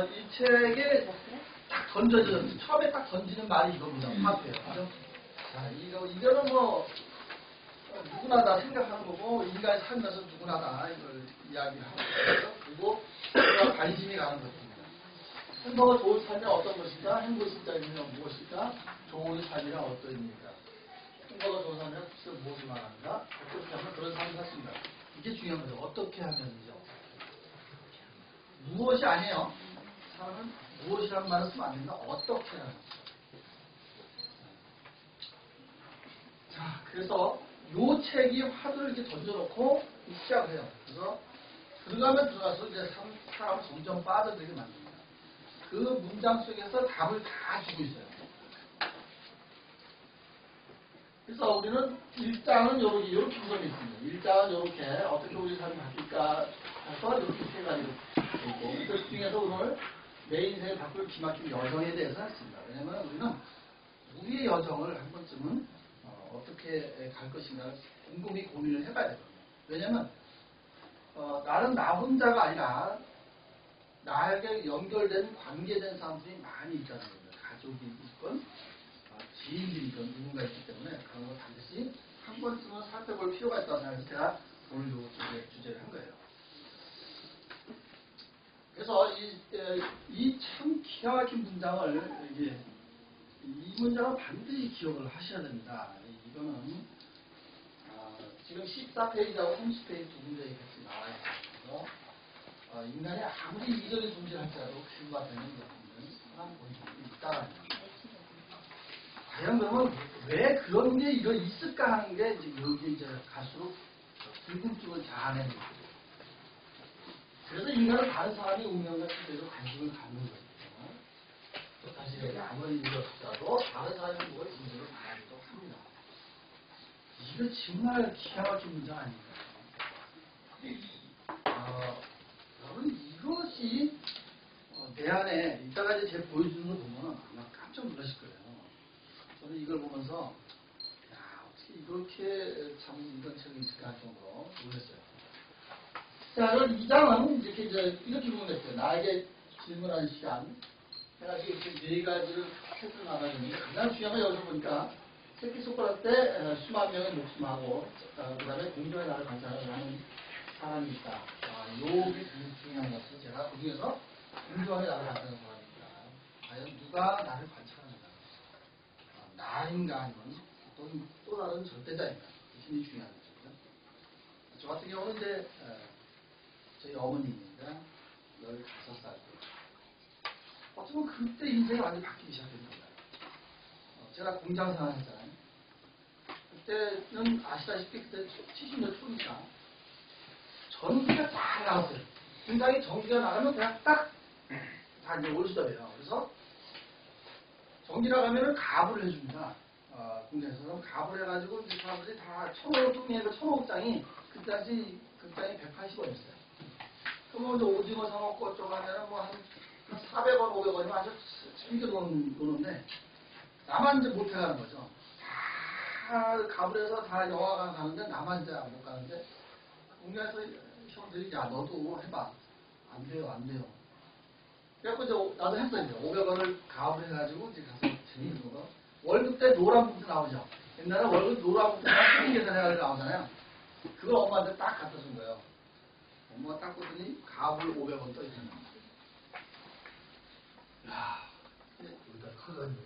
이 책에 딱 던져져, 처음에 딱 던지는 말이 이겁니다. 파트예요. 그죠? 자, 이거는 뭐, 누구나 다 생각하는 거고, 인간이 살면서 누구나 다 이걸 이야기하는 거죠. 그리고 우리가 관심이 가는 것입니다. 행복과 좋은 삶이 어떤 것인가? 행복의 실자이면 무엇일까? 좋은 삶이란 어떤 의미입니까? 행복과 좋은 삶이란 글쎄 무엇을 말하는가? 어떻게 하면 그런 삶을 살습니다. 이게 중요한 거죠. 어떻게 하면이죠. 무엇이 아니에요. 사람은 무엇이라는 말을 쓰면 안 된다. 어떻게 하는 거죠. 자, 그래서 요 책이 화두를 이렇게 던져놓고 시작을 해요. 그래서 들어가면 들어가서 이제 사람을 점점 빠져들게 만듭니다. 그 문장 속에서 답을 다 주고 있어요. 그래서 우리는 1장은 이렇게 구성이 있습니다. 1장은 이렇게 어떻게 우리 삶이 바뀔까 해서 이렇게 세 가지로 있고, 그 중에서 오늘 내 인생을 바꿀 기막힌 여정에 대해서 했습니다. 왜냐면 우리는 우리의 여정을 한 번쯤은 어떻게 갈 것인가를 곰곰이 고민을 해봐야 되거든요. 왜냐면 나는 나 혼자가 아니라 나에게 연결된 관계된 사람들이 많이 있다는 겁니다. 가족이 있건 지인들이 있건 누군가 있기 때문에 그런 걸 반드시 한 번쯤은 살펴볼 필요가 있다고 생각해서 제가 오늘 이 주제를 한 거예요. 그래서 이 참 기가 막힌 문장을 이 문장은 반드시 기억을 하셔야 됩니다. 이거는 지금 14페이지하고 30페이지 두 군데에 같이 나와 있어서 인간이 아무리 이기적인 존재를 할지라도 필요가 되는 것들은 사람 본성이 있다라는 거예요. 과연 그러면 왜 그런 게 이거 있을까 하는 게 여기 이제 갈수록 궁금증을 자아내는 거예요. 그래서 인간은 다른 사람이 운명 같은 데도 관심을 갖는 거예요. 또 다시 얘기 아무리 일이 없더라도 다른 사람이 뭐에 문제를 말하기도 합니다. 이거 정말 기가 막힌 문장 아닙니까? 여러분 이것이 내 안에 이따가 이제 제가 보여주는 걸 보면 아마 깜짝 놀라실 거예요. 저는 이걸 보면서 야 어떻게 이렇게 참 이런 책이 있을까 할 정도로 놀랐어요. 자, 그럼 2장은 이렇게 보면 됐어요. 나에게 질문하는 시간 해가지고 이렇게 네 가지를 패턴을 나눠주는데 가장 중요한 건 여기서 보니까 새끼손가락 때 수만 명의 목숨하고 그 다음에 공정의 나를 관찰하는 사람이 있다. 요게 중요한 것은 제가 그 중에서 공정의 나를 관찰하는 사람이 있다. 과연 누가 나를 관찰하는가? 나인가 아니면 또 다른 절대자인가? 이게 중요한 거죠. 저 같은 경우는 이제 저희 어머니입니다. 15살 때. 어쩌면 그때 인생이 완전히 바뀌기 시작했습니다. 제가 공장 생활 했잖아요. 그때는 아시다시피 그때 70년 초니까 전기가 잘 나왔어요. 공장에 전기가 나가면 그냥 딱 다 이제 올수더래요. 그래서 전기 나가면은 가불을 해줍니다. 공장에서. 그럼 가불 해가지고 이제 사람들이 다 1,500통에서 1,500장이 그때 당시 극장이 180원이었어요. 그러면 이제 오징어 사먹고 어쩌고 하면은 뭐 한 400원, 500원이면 아주 재밌게 노는데 나만 이제 못 해가는 거죠. 다 가불해서 다 영화관 가는데 나만 이제 못 가는데 공장에서 형들이 야 너도 해봐. 안 돼요, 안 돼요. 그래갖고 이제 나도 했어 이제 500원을 가불해가지고 이제 가서 재밌는 거. 월급 때 노란 북도 나오죠. 옛날에 월급 노란 북도 다 계산해가지고 나오잖아요. 그걸 엄마한테 딱 갖다 준 거예요. 엄마가 딱 보더니 가불 500원 떠 있잖아요. 야, 여기다 커가지고.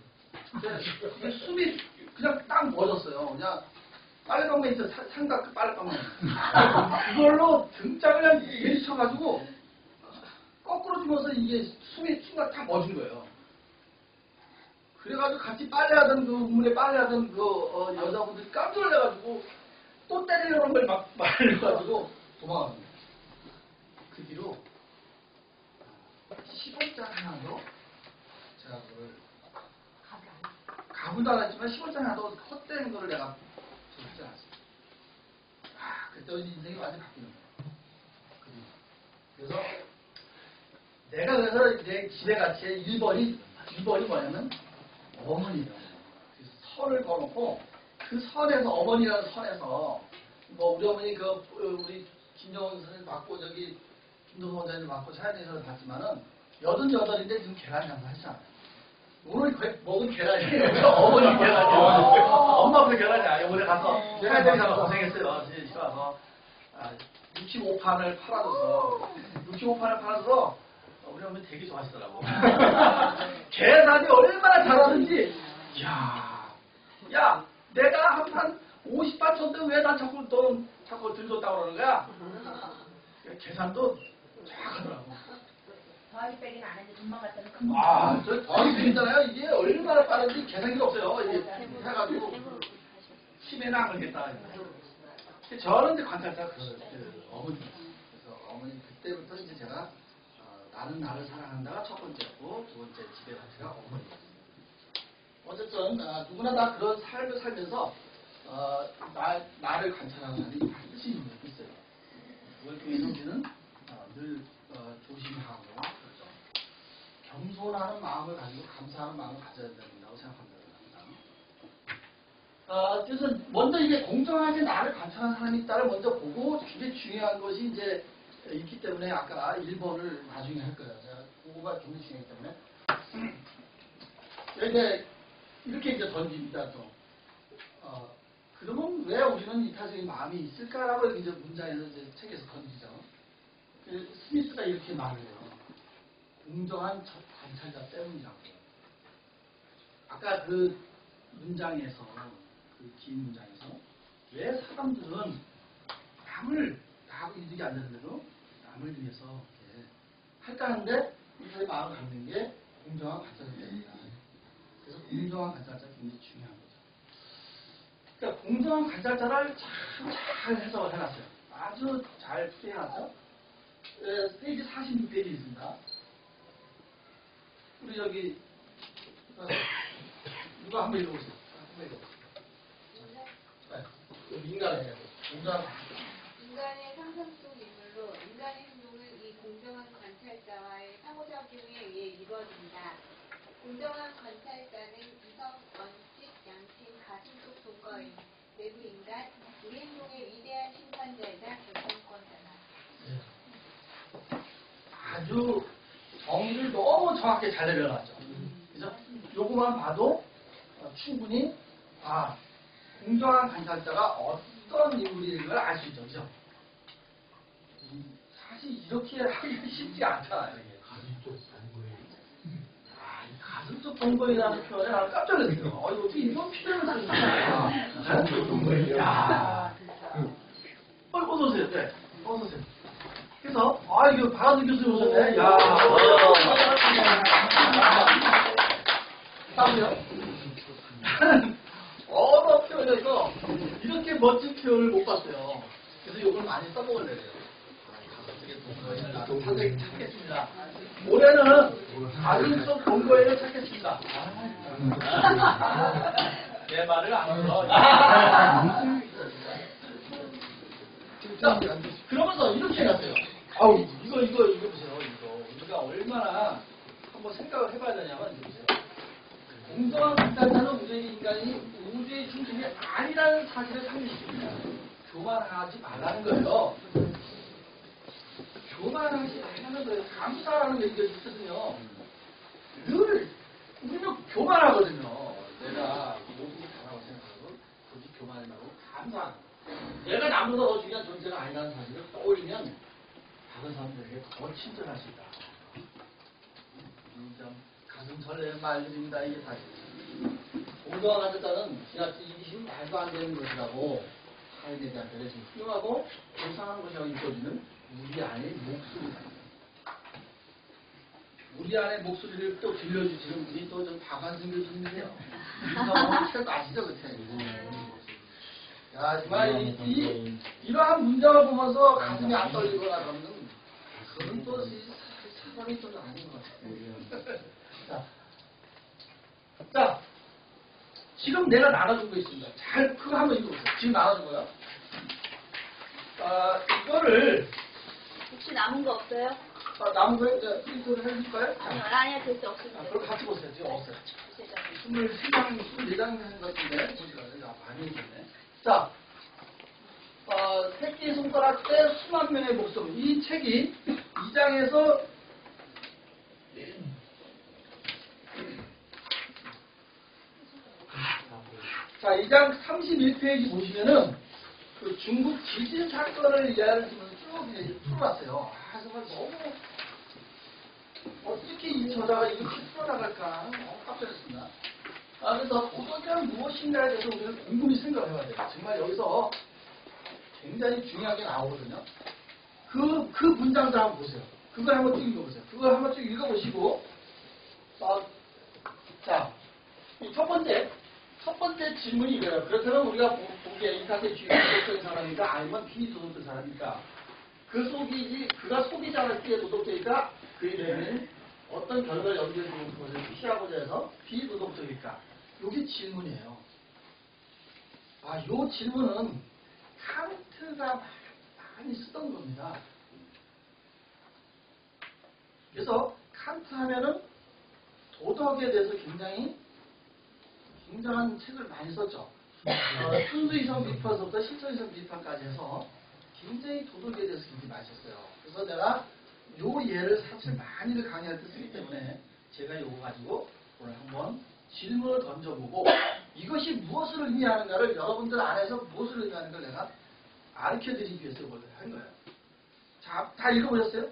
근데 숨이 그냥 딱 멎었어요. 그냥 빨래방망이 있어 삼각 빨래방망이. 그걸로 등짝을 그냥 내리쳐가지고 거꾸로 주면서 이게 숨이 순간 딱 멎은 거예요. 그래가지고 같이 빨래하던 그 우물에 빨래하던 그 여자분들이 깜짝 놀라가지고 또 때리려는 걸 막 말려가지고 도망가는 거예요. 그 뒤로 10원짜리 하나도 제가 그걸 가불도 안 했지만 10원짜리 하나도 헛된 거를 내가 하지 않았어요. 그때 인생이 완전히 바뀌는 거예요. 그래서 내가 그래서 내 집에 같이 1번이 뭐냐면 어머니라고. 선을 걸어놓고 그 선에서 어머니라는 선에서 뭐 우리 어머니 우리 김정은 선생님 받고 저기 김동선 원장님 받고 차연희 선생님 받지만은 88인데 지금 계란 장사 하시잖아요. 오늘 먹은 계란이에요. 어머니 계란이에요. 엄마 그 계란이야. 오늘 가서 해야 되니까 고생했어요. 집에 와서 65판을 팔아줘서 65판을 팔아줘서 우리 어머니 되게 좋아하시더라고. 계란이 얼마나 잘하는지. 야, 내가 한 판 50판 쳤는데 왜 난 자꾸 들줬다고 그러는 거야? 계산도 정확하더라고. 더하기 빼기는 안 했는데 돈만 갖다는 금방. 저 더하기 빼기잖아요. 이게 얼마나 빠른지 계산기가 없어요. 이게 해가지고 힘에는 안 걸겠다. 저는 이제 관찰자가 그 어머니. 그래서 어머니 그때부터 이제 제가 나는 나를 사랑한다가 첫 번째고 두 번째 집에 가치가 어머니. 어쨌든 누구나 다 그런 삶을 살면서 나를 관찰하는 사람이 반드시 있어요. 그걸 통해서 우리는 늘 조심하고 그렇죠. 겸손하는 마음을 가지고 감사하는 마음을 가져야 된다고 생각합니다. 그래서 먼저 이게 공정하게 나를 관찰하는 사람이 있다를 먼저 보고 굉장히 중요한 것이 이제 있기 때문에 아까 1번을 나중에 할 거예요. 제가 그거가 굉장히 중요하기 때문에 이제 이렇게 이제 던집니다. 또 그러면 왜 우리는 이타적인 마음이 있을까라고 이제 문장에서 이제 책에서 던지죠. 스미스가 이렇게 말을 해요. 공정한 첫 관찰자 때문이라고. 아까 그 문장에서 그 긴 문장에서 왜 사람들은 나하고 이득이 안 되는데도 남을 위해서 이렇게 할까 하는데 우리의 마음을 갖는 게 공정한 관찰자 때문이다. 그래서 공정한 관찰자가 굉장히 중요한 거죠. 그러니까 공정한 관찰자를 참 잘 해석을 해놨어요. 아주 잘 풀이해놨죠. 페이지 46페이지 있습니다. 우리 저기 누가 한번 읽어보세요. 인간의 상상 속 인물로 인간의 행동은 이 공정한 관찰자와의 상호작용에 의해 이루어진다. 공정한 관찰자는 이성, 원칙, 양심, 가슴 속 동거인, 내부 인간, 우리 행동의 위대한 심판자이자 결정권자다. 아주 정의를 너무 정확하게 잘 내려놨죠. 그래서 요거만 봐도 충분히 공정한 관찰자가 어떤 인물인 걸 알 수 있죠. 그죠? 사실 이렇게 하기 쉽지 않잖아요. 가슴 쪽 동거인이라는 표현에 나는 깜짝 놀랐어요. 이거 어떻게 이런 표현을 쓰는 가슴 쪽 동거인. 어서오세요. 네. 어서오세요. 그래서, 이거 박한준 교수님 오셨네. 다음요. 언어 표현에서 이렇게 멋진 표현을 못 봤어요. 그래서 이걸 많이 써먹으려고 해요. 어떻게 찾겠습니다. 올해는 가슴 속 동거인을 찾겠습니다. 내 말을 안 들어. 그러면서 이렇게 해놨어요. 이거 보세요. 우리가 얼마나 한번 생각을 해봐야 되냐면, 이거 보세요. 공정한 관찰자는 우주의 인간이 우주의 중심이 아니라는 사실을 상기시킵니다. 교만하지 말라는 거예요. 교만하지 말라는 거예요. 감사라는 얘기가 있거든요. 늘 우리는 교만하거든요. 내가 모든 게 다라고 생각하고 굳이 교만하지 말고 감사하는 거예요. 내가 나보다 더 중요한 존재가 아니라는 사실을 떠올리면 다른 사람들에게 더 친절할 수 있다. 가슴 설레는 말들입니다. 이게 사실. 공정한 관찰자는 지나치 이기심이 말도 안 되는 것이라고 타인에 대한 배려심이 훌륭하고 고상한 것이라고 이끌어주는 우리 안의 목소리다. 우리 안의 목소리를 또 들려주시는 분이 또 좀 박완승 교수님이세요. 이거 책 아시죠? 그 책. 정말 이러한 문장을 보면서 가슴이 안 떨리거나 그러면 그건 또 사람이 좀 아닌 것 같아요. 자, 지금 내가 나눠준 거 있습니다. 잘 그거 한번 읽어보세요. 지금 나눠준 거요. 이거를 혹시 남은 거 없어요? 남은 거에 이제 프린트를 해줄까요? 아니요, 됐어, 없습니다. 그럼 같이 보세요. 지금 없어요. 23장, 24장 하는 것 같은데 보시라고요. 많이 있네. 자, 새끼 손가락 때 수만 명의 목숨. 이 책이 2장에서 자, 2장 31페이지 보시면은 그 중국 지진 사건을 예를 들면 쭉 이제 풀어놨어요. 아, 정말 너무 어떻게 이 저자가 이렇게 풀어나갈까 깜짝 놀랐습니다. 그래서 도덕이란 무엇인가에 대해서 우리는 곰곰이 생각을 해봐야 돼요. 정말 여기서 굉장히 중요하게 나오거든요. 그 문장들 한번 보세요. 그걸 한번 쭉 읽어보세요. 그걸 한번 쭉 읽어보시고, 자, 첫 번째 질문이 이거예요. 그렇다면 우리가 보기에 인사세 주의 도덕적인 사람인가 아니면 비도덕적인 사람인가? 그가 속이지 않을 때 도덕적일까? 그에 대한 어떤 결과를 연결되는 것을 피하고자 해서 비도덕적일까? 이게 질문이에요. 이 질문은 칸트가 많이 쓰던 겁니다. 그래서 칸트 하면은 도덕에 대해서 굉장한 책을 많이 썼죠. 순수이성 비판서부터 실천이성 비판까지 해서 굉장히 도덕에 대해서 굉장히 많이 썼어요. 그래서 내가 요 예를 사실 많이들 강의할 때 쓰기 때문에 제가 요거 가지고 오늘 한번 질문을 던져보고 이것이 무엇을 의미하는가를 여러분들 안에서 무엇을 의미하는가를 내가 가르쳐드리기 위해서 이걸 한 거예요. 자, 다 읽어보셨어요?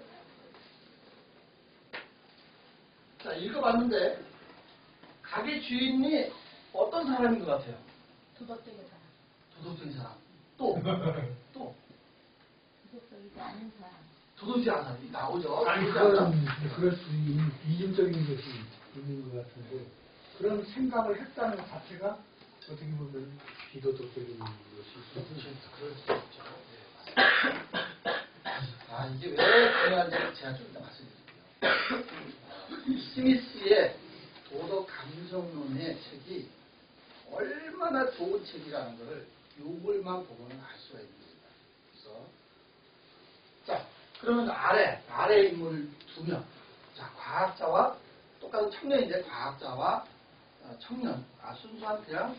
자, 읽어봤는데 가게 주인이 어떤 사람인 것 같아요? 도덕적인 사람. 도덕적인 사람. 또. 도덕적이지 않은 사람. 도덕적인 사람이 나오죠. 아니, 그럴 수 있는 이중적인 것이 있는 것 같은데, 그런 생각을 했다는 것 자체가 어떻게 보면 비도덕적인 것이 있어서. 그럴 수 있죠. 네, 이게 왜 중요한지 제가 좀 이따 말씀드릴게요. 스미스의 도덕 감정론의 책이 얼마나 좋은 책이라는 것을 요걸만 보면 알 수가 있는 겁니다. 그래서 자, 그러면 아래 인물 2명. 자, 과학자와 똑같은 청년인데 과학자와 청년, 순수한 그냥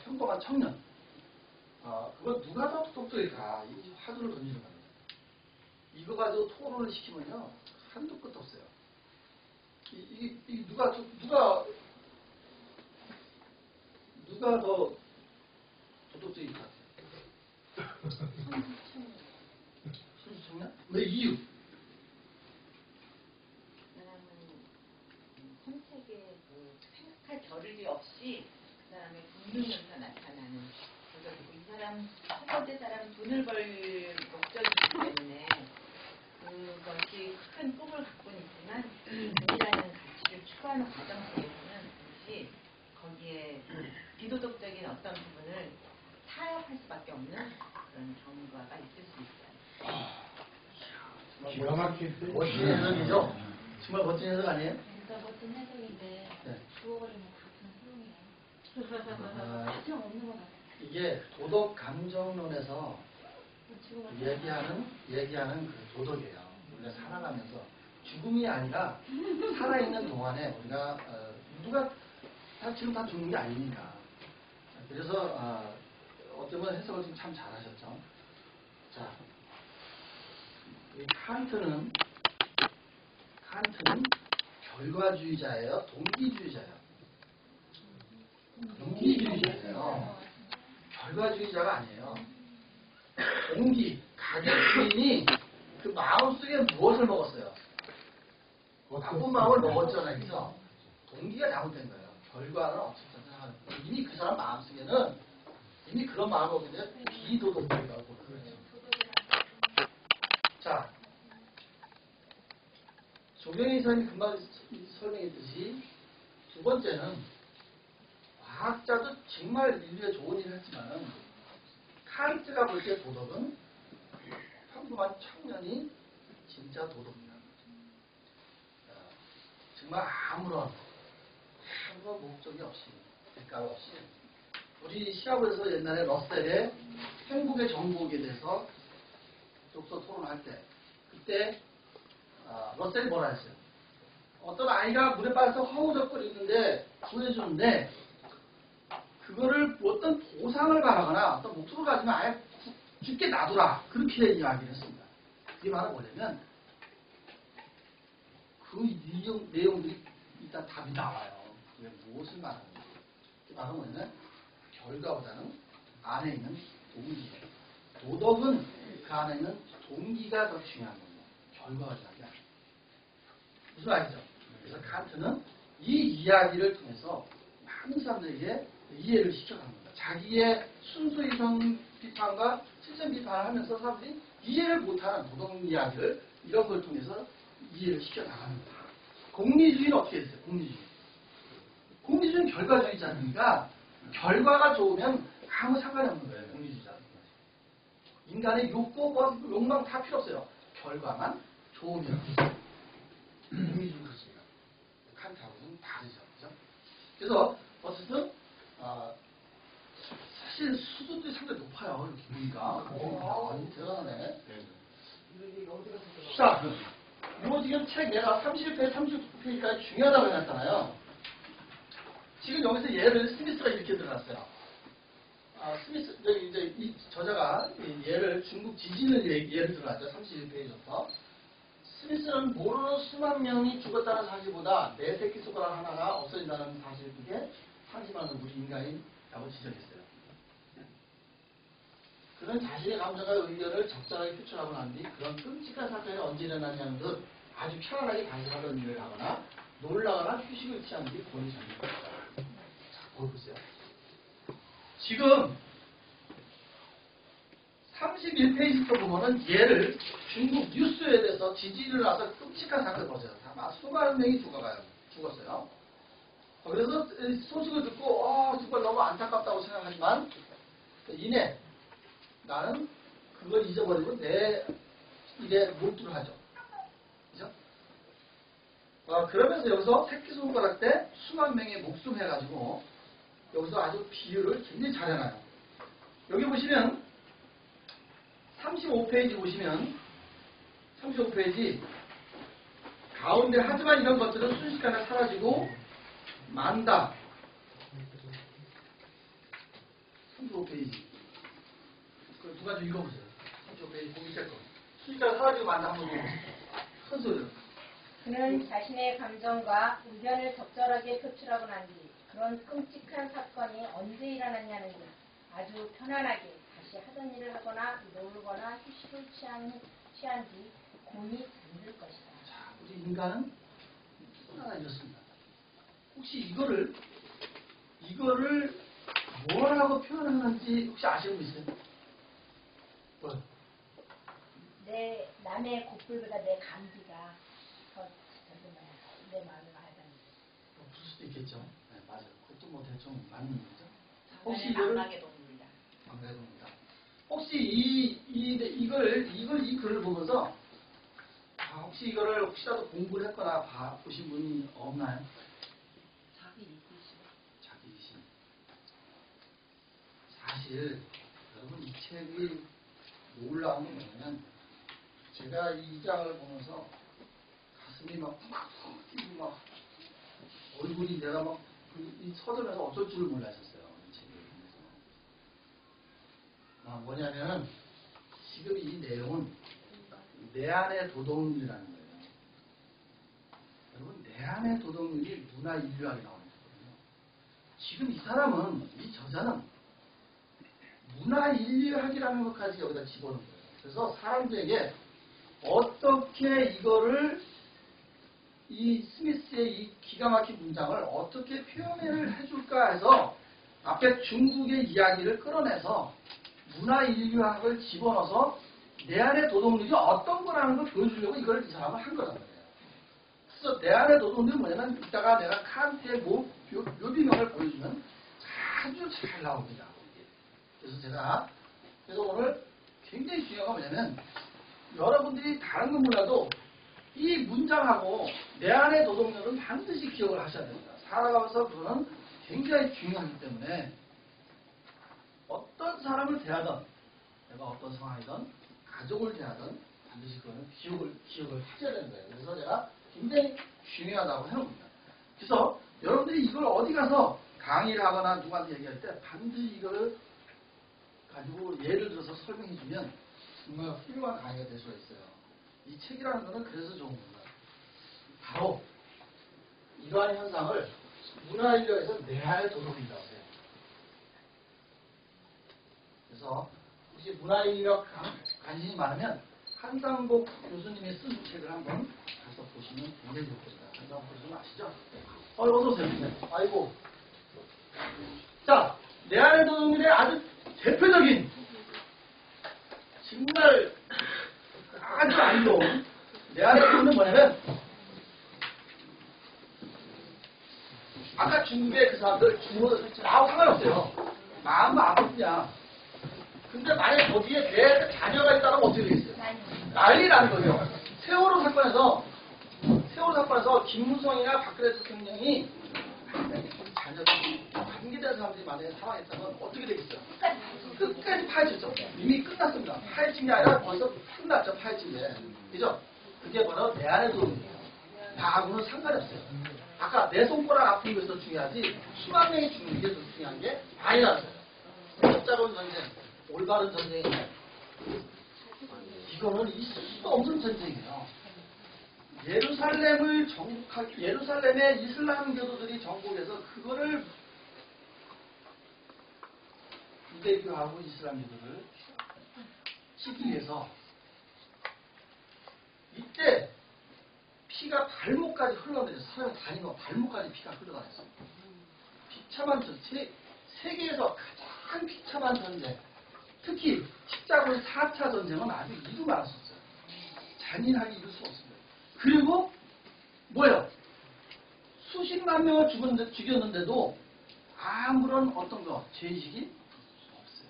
평범한 청년. 그거 누가 더 똑똑일까? 이 화두를 던지는 겁니다. 이거 가지고 토론을 시키면요 한도 끝도 없어요. 누가 더 도덕적인 것 같아요? 순수 청년? 왜 이유? 사람은 선택에 생각할 겨를이 없이 그 사람의 본능에서 나타나는 도덕이고, 이 사람 첫 번째 사람은 돈을 벌 목적이기 때문에 그것이 큰 꿈을 갖고는 있지만 돈이라는 가치를 추구하는 과정 속에서는 혹시 거기에 비도덕적인 어떤 부분을 타협할 수밖에 없는 그런 경과가 있을 수 있어요. 기가 막힌 멋진 해석이죠? 정말 멋진 해석 아니에요? 진짜 멋진 해석인데 네. 주워버리면 다 그냥 소용이에요. 가정 없는 것 같아요. 이게 도덕 감정론에서 얘기하는 그 도덕이에요. 우리가 살아가면서 죽음이 아니라 살아있는 동안에 우리가 누가 지금 다 죽는 게 아니니까. 그래서 어쩌면 해석을 지금 참 잘하셨죠. 자, 이 칸트는 결과주의자예요, 동기주의자예요. 동기주의자예요. 결과주의자가 아니에요. 가게 주인이 그 마음속에 무엇을 먹었어요? 나쁜 마음을 먹었잖아요. 그래서 동기가 잘못된 거예요. 결과는 없었다고 생각하는 거예요. 이미 그 사람 마음속에는 이미 그런 마음을 먹기 때문에 비도덕적이라고 보는 거예요. 자, 조경희 이사님이 금방 설명했듯이 두 번째는 과학자도 정말 인류에 좋은 일을 했지만 칸트가 볼 때 도덕은 평범한 청년이 진짜 도덕이라는 거죠. 정말 아무런 목적이 없이 대가 없이 우리 시합에서 옛날에 러셀의 행복의 정복에 대해서 독서 토론할 때 그때 러셀이 뭐라 했어요? 어떤 아이가 물에 빠져서 허우적거리는데 구해주는데 그거를 어떤 보상을 바라거나 어떤 목적을 가지면 아예 죽게 놔두라. 그렇게 이야기를 했습니다. 그게 바로 뭐냐면 그 내용들이 일단 답이 나와요. 그게 무엇을 말하는지. 그게 바로 뭐냐면 결과보다는 안에 있는 동기. 도덕은 그 안에 있는 동기가 더 중요한 겁니다. 결과가 중요한 게 아니에요. 무슨 말이죠? 그래서 칸트는 이 이야기를 통해서 많은 사람들에게 이해를 시켜가는 겁니다. 자기의 순수 이성 비판과 실전 비판을 하면서 사람들이 이해를 못하는 도덕 이야기를 이런 걸 통해서 이해를 시켜나가는 거예요. 공리주의는 어떻게 됐어요? 공리주의는 결과주의지 않습니까? 결과가 좋으면 아무 상관이 없는 거예요. 공리주의자는. 인간의 욕망 다 필요 없어요. 결과만 좋으면. 공리주의 그렇습니다. 칸트하고는 다르죠. 그죠? 그래서 어쨌든 사실 수준도 상당히 높아요. 이렇게 보니까. 대단하네. 자, 요 지금 책 내가 31페이지, 39페이지까지 중요하다고 해놨잖아요. 지금 여기서 예를 스미스가 이렇게 들어갔어요. 스미스, 이제 이 저자가 예를 중국 지진을 예를 들어갔죠. 31페이지부터. 스미스는 모르는 수만 명이 죽었다는 사실보다 내 새끼 손가락 하나가 없어진다는 사실 그게 상심하는 우리 인간이라고 지적했어요. 그는 자신의 감정과 의견을 적절하게 표출하고 난 뒤 그런 끔찍한 사건이 언제 일어나냐는 듯 아주 편안하게 단순하던 일을 하거나 놀라거나 휴식을 취한 뒤 본인이 잠겼다. 자, 보세요. 지금 31페이지부터 보면은 얘를 중국 뉴스에 대해서 지진이 일어나서 끔찍한 사건을 벌어져요. 아마 수많은 명이 죽었어요. 그래서 소식을 듣고 정말 너무 안타깝다고 생각하지만 이내 나는 그걸 잊어버리고 내 일에 몰두를 하죠. 그죠? 그러면서 여기서 새끼손가락 때 수만 명의 목숨 해가지고 여기서 아주 비유를 굉장히 잘 해놔요. 여기 보시면 35페이지 보시면 35페이지 가운데 하지만 이런 것들은 순식간에 사라지고 만다. 35페이지 누가 좀 읽어보세요. 35페이지 보기 될 거. 순식간에 사라지고 만다 한번 읽어보세요. 큰 소리로. 그는 자신의 감정과 의견을 적절하게 표출하고 난 뒤 그런 끔찍한 사건이 언제 일어났냐는 듯 아주 편안하게 다시 하던 일을 하거나 놀거나 휴식을 취한 뒤 곤히 잠들 것이다. 자, 우리 인간은 하나 이렇습니다. 혹시 이거를 뭐라고 표현하는지 혹시 아시는 분 있어요? 뭐? 내 남의 곱불보다 내 감기가 더 내 마음을 알다니. 부를 수도 있겠죠. 네, 맞아요. 그것도 뭐 대충 맞는 거죠. 혹시 장난의 망각의 동물이다. 망각의 동물이다. 혹시 이 글을 보면서 혹시 이거를 혹시라도 공부를 했거나 보신 분이 없나요? 자기 이기심. 자기 이심. 사실 여러분 이 책이 놀라운 게 뭐냐면 제가 이 장을 보면서 가슴이 막 뛰고 막 얼굴이 내가 막 이 서점에서 어쩔 줄을 몰랐었어요. 이 책을 보면서. 뭐냐면 지금 이 내용은 내 안의 도덕률이라는 거예요. 여러분 내 안의 도덕률이 문화인류학에 나오는 거거든요. 지금 이 사람은 이 저자는 문화인류학이라는 것까지 여기다 집어넣은 거예요. 그래서 사람들에게 어떻게 이거를 이 스미스의 이 기가 막힌 문장을 어떻게 표현을 해줄까 해서 앞에 중국의 이야기를 끌어내서 문화인류학을 집어넣어서 내 안의 도덕률이 어떤 거라는 걸 보여주려고 이걸 이 사람은 한 거란 말이에요. 그래서 내 안의 도덕률이 뭐냐면 이따가 내가 칸트의 묘비명을 보여주면 아주 잘 나옵니다. 그래서 오늘 굉장히 중요한 건 뭐냐면 여러분들이 다른 건 몰라도 이 문장하고 내 안의 도덕률은 반드시 기억을 하셔야 됩니다. 살아가면서 그거는 굉장히 중요하기 때문에 어떤 사람을 대하든 내가 어떤 상황이든 가족을 대하든 반드시 그거는 기억을 하셔야 되는 거예요. 그래서 제가 굉장히 중요하다고 해놓습니다. 그래서 여러분들이 이걸 어디 가서 강의를 하거나 누구한테 얘기할 때 반드시 이거를 가지고 예를 들어서 설명해 주면 정말 훌륭한 강의가 될 수가 있어요. 이 책이라는 거는 그래서 좋은 겁니다. 바로 이러한 현상을 문화인류에서 내 안의 도덕이라고 해요. 그래서 혹시 문화인이력 관심이 많으면 한상복 교수님의 쓴 책을 한번 가서 보시면 굉장히 좋겠습니다. 한상복 교수님 아시죠? 어서오세요. 네. 아이고. 자, 내 안의 도둑들의 아주 대표적인 정말 아주 안 좋은 내 안의 도둑은 뭐냐면 아까 중국의 그 사람들 나하고 상관없어요. 마음만 아플 뿐이야. 근데 만약에 거기에 내 자녀가 있다면 어떻게 되겠어요? 난리 나는 거죠. 세월호 사건에서 김무성이나 박근혜 대통령이 자녀들이 관계된 사람들이 만약에 사망했다면 어떻게 되겠어요? 끝까지 파헤쳤죠. 이미 끝났습니다. 파헤친 게 아니라 벌써 끝났죠. 파헤친 게. 그죠? 그게 바로 내 안의 도둑이에요. 나하고는 상관이 없어요. 아까 내 손가락 아픈 것도 중요하지 수만 명이 죽는 게 더 중요한 게 아니라서요. 십자군 전쟁, 올바른 전쟁이에요. 이거는 있을 수도 없는 전쟁이에요. 예루살렘의 이슬람 교도들이 정복해서 그거를 유대교하고 이슬람 교도를 치기 위해서 이때 피가 발목까지 흘러내려 사람이 다니는 발목까지 피가 흘러다녔어요. 비참한 전쟁, 세계에서 가장 비참한 전쟁, 특히 십자군 4차 전쟁은 아주 이루 말았었어요. 잔인하게 이룰 수 없습니다. 그리고 뭐예요? 수십만 명을 죽였는데도 아무런 어떤 죄의식이 없어요.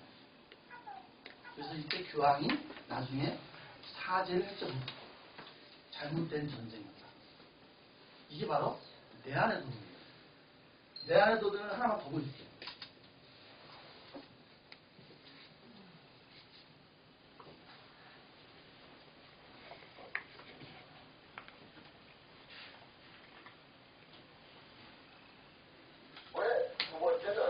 그래서 이때 교황이 나중에 사죄를 했죠. 잘못된 전쟁이었다. 이게 바로 내 안의 도둑입니다. 내 안의 도둑을 하나만 더 보여줄게요. 두 번째는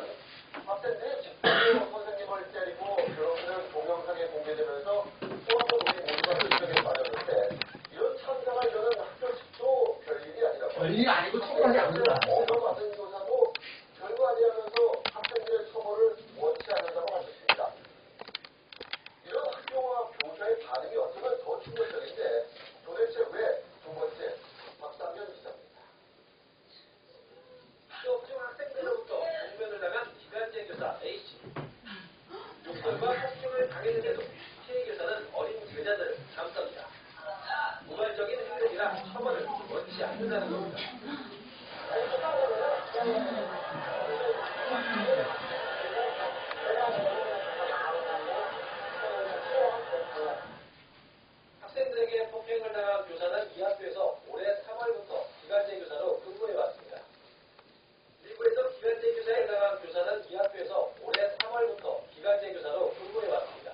학생들이 직접 선생님을 때리고 그런 동영상에 공개되면서 또한번 우리 모두가 결정에 빠졌는데 이런 참사가 이거는 학교 측도 별일이 아니라 별일이 아니고 처벌하지 않는다. 어느 같은 교사도 결과대하면서 학생들의 처벌을 원치 않는다고 하셨습니다. 이런 학교와 교사의 반응이 어쩌면 더 충격적인데 도대체 왜? 두 번째, 박상현 기자입니다. 수업 중 학생들로부터 공면을 당한 기간제 교사 A씨. 욕설과 폭행을 당했는데도 K 교사는 어린 제자들을 감쌉니다. 우발적인 행동이라 처벌을 원치 않는다는 겁니다. 학생들에게 폭행을 당한 교사는 이 학교에서 올해 3월부터 기간제 교사로 근무해 왔습니다. 미국에서 기간제 교사에 나간 교사는 이 학교에서 올해 3월부터 기간제 교사로 근무해 왔습니다.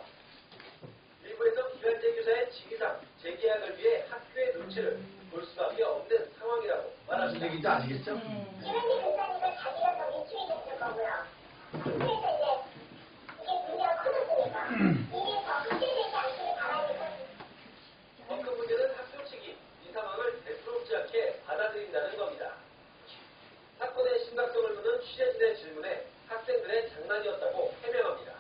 미국에서 기간제 교사의 직위상 재계약을 위해 학교의 눈치를 볼 수밖에 없는 상황이라고 무슨 말합니다. 얘기인지 아시겠죠? 기간제 교사니까 자기가 더 미치게 됐을 거고요. 학교에서 이게 문제가 커졌으니까 이게 더 확대되지 않기를 바라니까. 더 큰 문제는 학교 측이 이 상황을 대수롭지 않게 받아들인다는 겁니다. 사건의 심각성을 묻는 취재진의 질문에 학생들의 장난이었다고 해명합니다.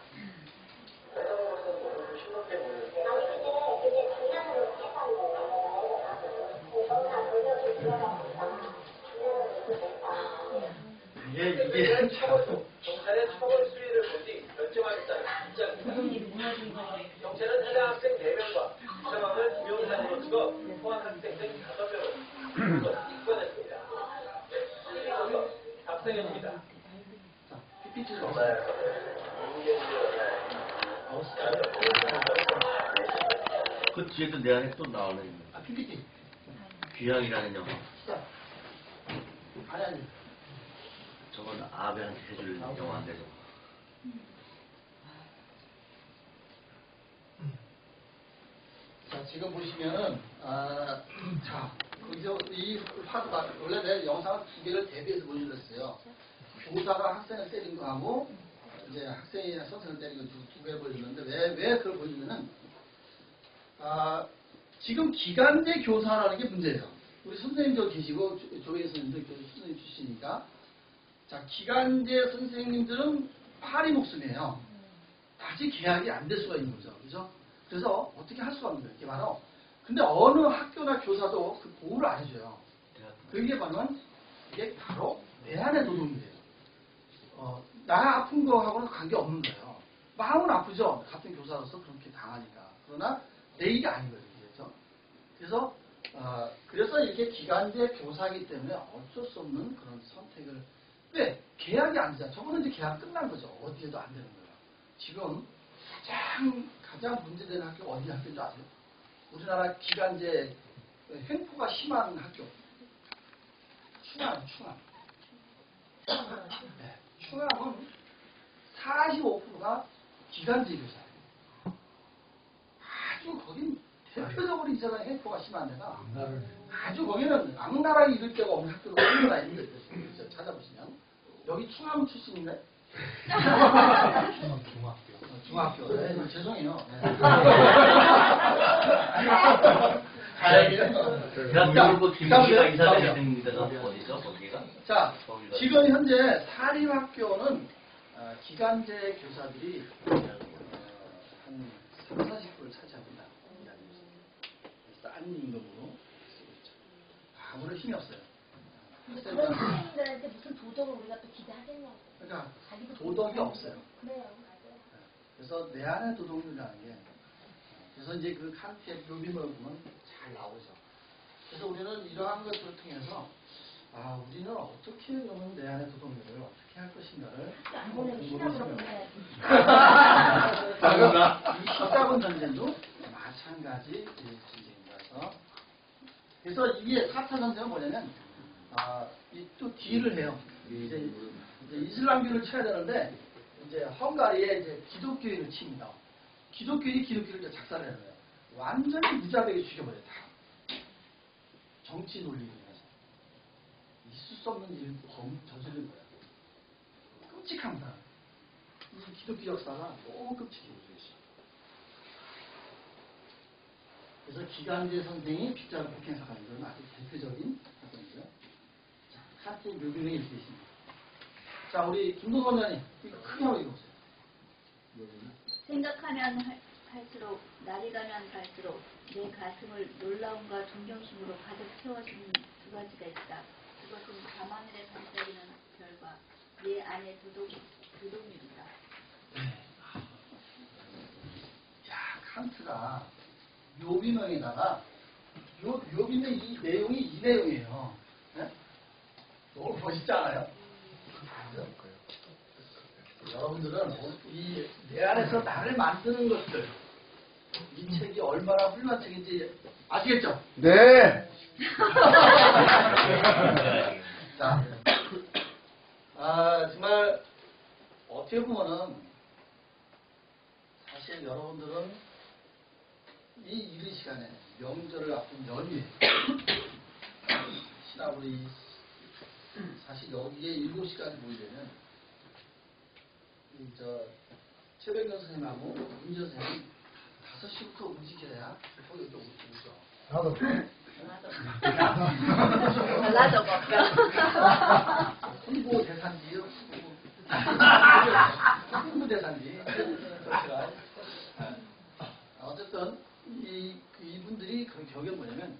이게 경찰의 처벌 수위를 본 뒤 결정하겠다는 입장입니다. 경찰은 해당 학생 4명과 이 상황을 동영상으로 찍어 포함 학생 등 5명을 입건했습니다. TV조선 박승현입니다. 자, PPT 좀. 그 뒤에도 내 안에 또 나오네. 아, PPT. 귀향이라는 영화. 시작. 아니. 저건 아베한테 해줄 영화인데 저거. 자, 지금 보시면은, 자, 거기서 이 화두가, 원래 내 영상을 2개를 대비해서 보여드렸어요. 교사가 학생을 때린 거하고, 이제 학생이나 선생을 때린 거 두 개 보여줬는데, 왜 그걸 보여주면은, 지금 기간제 교사라는 게 문제예요. 우리 선생님도 계시고, 조혜 선생님도 교수 선생님 출신이니까. 자, 기간제 선생님들은 파리 목숨이에요. 다시 계약이 안 될 수가 있는 거죠. 그죠? 그래서 어떻게 할 수가 없는 거예요. 이게 바로. 근데 어느 학교나 교사도 그 보호를 안 해줘요. 그게 뭐냐면 이게 바로 내한의 노동이에요. 나 아픈 거하고는 관계없는 거예요. 마음은 아프죠. 같은 교사로서 그렇게 당하니까. 그러나 내 일이 아닌 거예요. 그래서 그래서 이렇게 기간제 교사이기 때문에 어쩔 수 없는 그런 선택을. 왜? 계약이 안 되잖아. 저거는 이제 계약 끝난 거죠. 어디에도 안 되는 거예요. 지금 가장 문제되는 학교 어디 학교인 줄 아세요? 우리나라 기간제 횡포가 심한 학교. 충암. 네, 충암은 45%가 기간제 교사예요. 아주 거긴 대표적으로 있잖아요. 횡포가 심한 데가. 아주 거기는 악나라에 이를 데가 없는 학교가 얼마나 있는 거예요. 찾아보시면. 여기 충암 출신인데? 중학교. 네, 죄송해요. 네. 대학교 김기가 이사가 된 데가 어디죠? 거기가? 자, 지금 현재 사립학교는 기간제 교사들이 한 30-40%를 차지합니다. 싼 임금으로 쓰고 있죠. 아무런 힘이 없어요. 근데 그런 선생님들한테 무슨 도덕을 우리가 또 기대하겠냐고. 그러니까 자기도 도덕이 없어요. 그래요, 맞아요. 그래서 내 안에 도덕이라는 게, 그래서 이제 그 칸트의 묘비를 보면 잘 나오죠. 그래서 우리는 이러한 것들을 통해서 우리는 어떻게 그러면 내 안의 도덕률을 어떻게 할 것인가를 안 보내고 신학으로 보내야지. 이 십자군 전쟁도 마찬가지 전쟁이라서. 그래서 이게 사타 전쟁은 뭐냐면 또 딜을 해요. 이제 이슬람교를 쳐야 되는데 이제 헝가리에 이제 기독교인을 칩니다. 기독교인이 기독교를 이제 작살을 내는 거예요. 완전히 무자비하게 죽여버려요. 다. 정치 논리로 인해서 있을 수 없는 일을 저지른 거예요. 끔찍합니다. 이 기독교 역사가 너무 끔찍해요. 그래서 기간제 선생이 빗자루 폭행 사건, 이건 아주 대표적인 사건이고요. 자, 칸트의 묘비명이 이렇게 있습니다. 자, 우리 김동건 원장님, 이거 크게 하고 읽어보세요. 생각하면 할수록, 날이 가면 갈수록 내 가슴을 놀라움과 존경심으로 가득 채워주는 두 가지가 있다. 그것은 밤하늘에 반짝이는 별과 내 안의 도둑입니다. 야, 칸트가 묘비명에다가 묘비명 이 내용이 이 내용이에요. 네? 너무 멋있지 않아요? 여러분들은 이 내 안에서 나를 만드는 것들, 이 책이 얼마나 훌륭한 책인지 아시겠죠? 네. 자, 정말 어떻게 보면은 사실 여러분들은 이 이른 시간에 명절을 앞둔 연휴에 신하우리 사실 여기에 7시까지 모이려면 최백년 선생님하고 문지연 선생님 5시부터 움직여야 거기 좀 오죠. 나도. 전라도가 홍보 대산지요. 홍보 대산지. 어쨌든 이분들이 그 격이 뭐냐면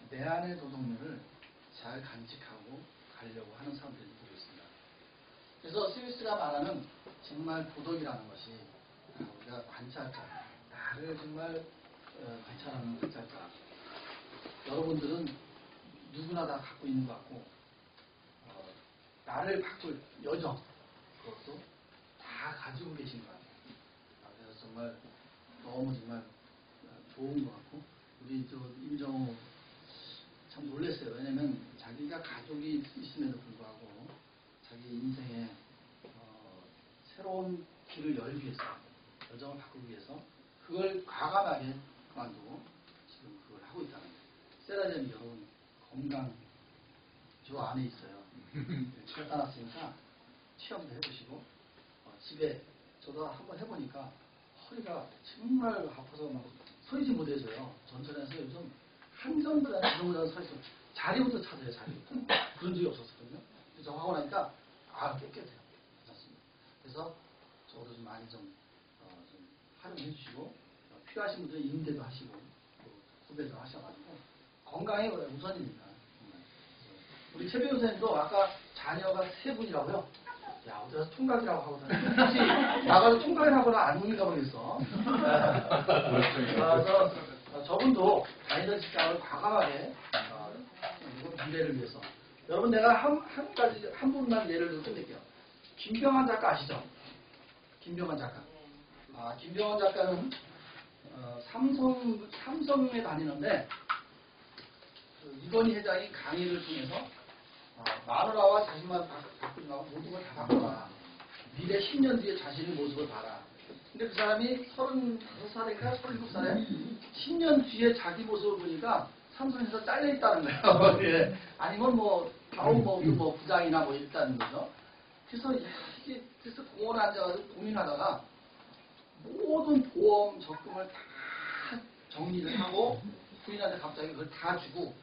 내 안의 도덕률을 잘 간직하고 가려고 하는 사람들이 보고 있습니다. 그래서 스위스가 말하는 정말 도덕이라는 것이 우리가 관찰자, 나를 정말 관찰하는 관찰자. 여러분들은 누구나 다 갖고 있는 것 같고 나를 바꿀 여정, 그것도 다 가지고 계신 것 같아요. 그래서 정말 너무 정말 좋은 것 같고, 우리 임정호 참 놀랐어요. 왜냐면 자기가 가족이 있음에도 불구하고 자기 인생에 새로운 길을 열기 위해서, 여정을 바꾸기 위해서 그걸 과감하게 그만두고 지금 그걸 하고 있다는 거예요. 세라젬 여러분 건강 저 안에 있어요. 찾아놨으니까 체험도 해보시고 집에 저도 한번 해보니까 허리가 정말 아파서 막 서있지 못해서요. 전철에서 요즘 한전보다 자전거보다 서있어 자리부터 찾아요. 자리부터. 그런 적이 없었거든요. 그래서 하고 나니까 깨끗해요. 괜찮습니다. 그래서 저도 좀 많이 좀 활용해 주시고 필요하신 분들은 임대도 하시고 또 구매도 하셔가지고 건강이 우선입니다. 우리 최 변호사님도 아까 자녀가 3분이라고요? 야, 어디서 총각이라고 하거든. 혹시 나가서 총각이라고는 안 울리가 모르겠어. 그래서 저분도 다니던 직장을 과감하게 이거 미래를 위해서. 여러분 내가 한 분만 예를 들어 끝낼게요. 김병환 작가 아시죠? 김병환 작가. 김병환 작가는 삼성에 다니는데 이건희 회장이 강의를 통해서 마누라와 자신만 바꾸지 말고 모든 걸 다 바꿔라. 미래 10년 뒤에 자신의 모습을 봐라. 근데 그 사람이 35살인가 37살에 10년 뒤에 자기 모습을 보니까 삼성에서 잘려있다는 거예요. 예. 아니면 뭐 다운 뭐 부장이나 뭐 있다는 거죠. 그래서 그래서 공원에 앉아가지고 고민하다가 모든 보험 적금을 다 정리를 하고 부인한테 갑자기 그걸 다 주고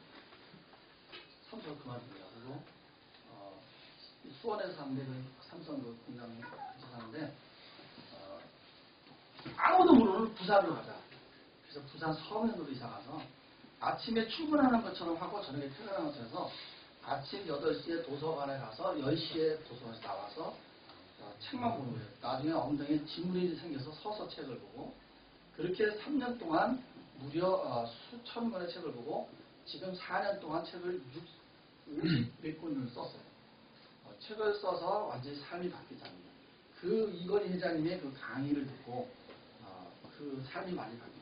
삼성을 그만둡니다. 그리고 수원에서 사는데 그 삼성 그 공장에서 사는데 아무도 모르는 부산으로 가자. 그래서 부산 서면으로 이사 가서 아침에 출근하는 것처럼 하고 저녁에 퇴근하는 것처럼 해서 아침 8시에 도서관에 가서 10시에 도서관에서 나와서 책만 보는 거예요. 나중에 엉덩이에 지문이 생겨서 서서 책을 보고 그렇게 3년 동안 무려 수천 권의 책을 보고 지금 4년 동안 책을 50몇 권을 썼어요. 책을 써서 완전히 삶이 바뀌잖아요. 그 이건희 회장님의 그 강의를 듣고 그 삶이 많이 바뀌고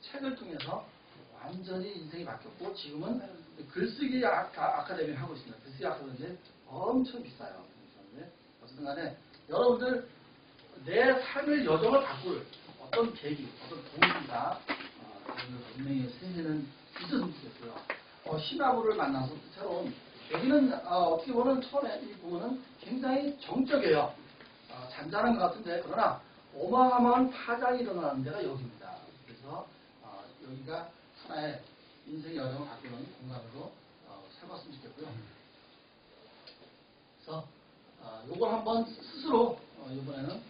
책을 통해서 완전히 인생이 바뀌었고 지금은 글쓰기 아카데미를 하고 있습니다. 글쓰기 아카데미인데 엄청 비싸요. 그런데 어쨌든 간에 여러분들 내 삶의 여정을 바꿀 어떤 계기, 어떤 동기가 분명히 생기는 있었으면 좋겠고요. 신화부를 만나서 새로운 여기는 어떻게 보면 처음에 이 부분은 굉장히 정적이에요. 잔잔한 것 같은데 그러나 어마어마한 파장이 일어나는 데가 여기입니다. 그래서 여기가 하나의 인생의 여정을 바꾸는 공간으로 삼았으면 좋겠고요. 그래서 요걸 한번 스스로 이번에는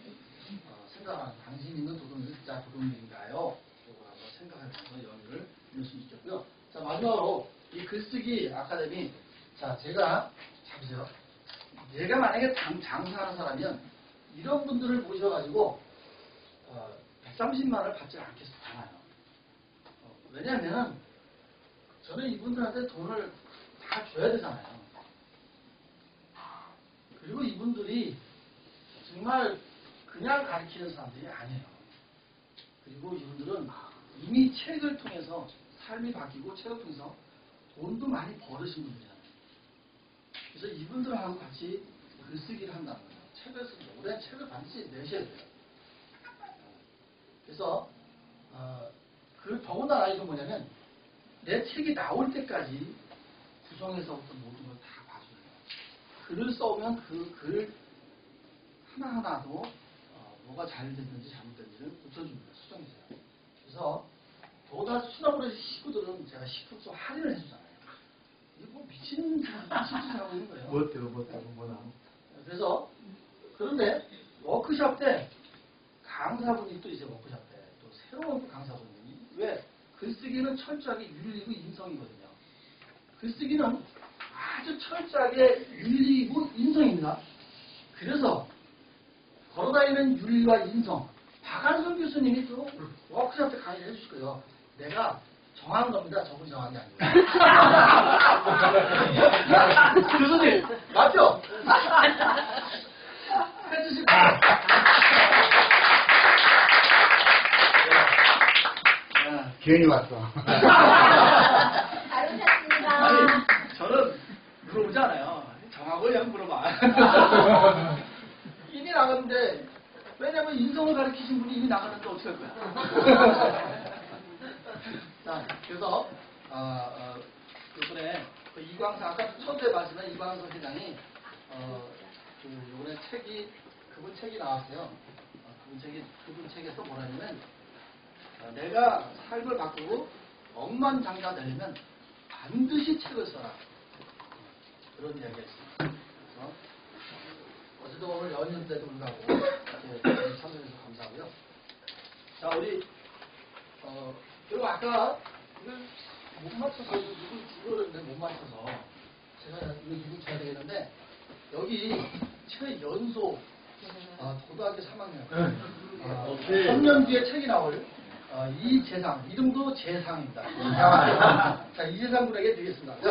생각하는 당신 있는 도둑이 진짜 도둑인가요? 요걸 한번 생각하면서 연유를 넣으시면 좋겠고요. 자 마지막으로 이 글쓰기 아카데미 자 제가 잡으세요. 내가 만약에 장사하는 사람이면 이런 분들을 모셔가지고 130만 원을 받지 않아요. 왜냐하면 저는 이분들한테 돈을 다 줘야 되잖아요. 그리고 이분들이 정말 그냥 가르치는 사람들이 아니에요. 그리고 이분들은 이미 책을 통해서 삶이 바뀌고 책을 통해서 돈도 많이 벌으신 분들이잖아요. 그래서 이분들하고 같이 글쓰기를 한다는 거예요. 책을 쓰고 오랜 책을 반드시 내셔야 돼요. 그래서 그 더군다나 이건 뭐냐면 내 책이 나올 때까지 구성에서부터 모든 걸 다 봐줘요. 글을 써오면 그 글 하나하나도 뭐가 잘 됐는지 잘못됐는지를 고쳐줍니다. 수정해서요. 그래서 보다 수납으로 식구들은 제가 10% 할인을 해주잖아요. 이거 뭐 미친 짓 하고 있는 거예요. 뭐 때문에 뭐나. 그래서 그런데 워크숍 때 강사분이 또 있어요. 워크숍 때 또 새로운 강사분이 왜 글쓰기는 철저하게 윤리고 인성이거든요. 글쓰기는 아주 철저하게 윤리고 인성입니다. 그래서 걸어다니는 윤리와 인성 박한선 교수님이 또 워크숍 때 강의를 해주실 거예요. 내가 정한 겁니다. 저분이 정한 게 아니에요. 교수님 맞죠? 해주실 거예요. 괜히 왔어. 잘 오셨습니다. 아니, 저는 물어보지 않아요. 정하고 그냥 물어봐. 이미 나갔는데 왜냐면 인성을 가르치신 분이 이미 나갔는데 어떻게 할 거야? 자, 그래서 이번에 그 이광석 아까 첫째 말씀한 이광석 회장이 이번에 그분 책이 나왔어요. 그분 책에서 뭐라냐면 내가 삶을 바꾸고 억만장자 되려면 반드시 책을 써라. 그런 이야기였습니다. 그래서 어제도 오늘 연휴인데도 불구하고 참석해서 감사하고요. 자, 우리, 그리고 아까 이걸 못 맞춰서, 이거를 못 맞춰서, 제가 이거 누구 쳐야 되겠는데, 여기 최연소, 고등학교 3학년. 오케이. 3년 뒤에 책이 나올, 이재상, 이름도 재상입니다. 자, 이재상 군에게 드리겠습니다. 자.